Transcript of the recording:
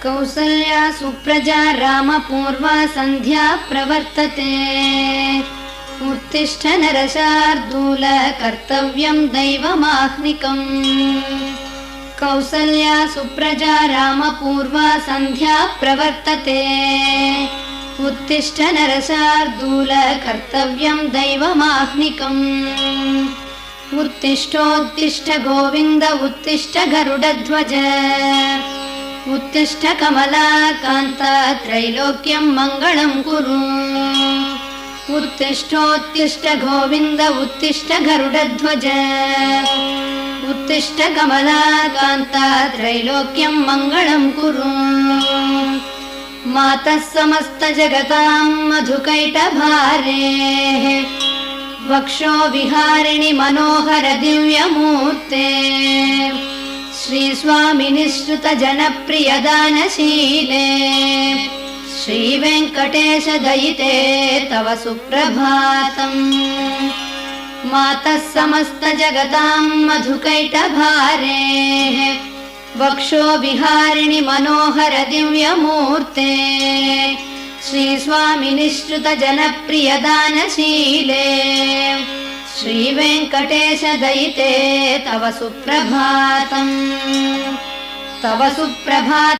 कौसल्या सुप्रजा रामपूर्वा सन्ध्या प्रवर्तते। उत्तिष्ठ नरशार्दूल कर्तव्यं दैवमाह्निकम्। कौसल्या सुप्रजा रामपूर्वा सन्ध्या प्रवर्तते। उत्तिष्ठ नरशार्दूल कर्तव्यं दैवमाह्निकम्। उत्तिष्ठोत्तिष्ठ गोविन्द उत्तिष्ठ गरुडध्वज। उत्तिष्ठ कमलाकान्त त्रैलोक्यं मङ्गलं कुरु। उत्तिष्ठोत्तिष्ठ गोविन्द उत्तिष्ठ गरुडध्वज। उत्तिष्ठ कमलाकान्त त्रैलोक्यं मङ्गलं कुरु। मातः समस्त जगतां मधुकैटभारेः वक्षो विहारिणि मनोहर दिव्यमूर्ते। श्रीस्वामिनिश्रुत जनप्रिय दानशीले श्रीवेङ्कटेश दयिते तव सुप्रभातम्। मातः समस्त जगतां मधुकैटभारेः वक्षो विहारिणि मनोहर दिव्यमूर्ते। श्रीस्वामिनिश्रुत जनप्रिय दानशीले श्रीवेङ्कटेश दयिते तव सुप्रभातम्। तव सुप्रभात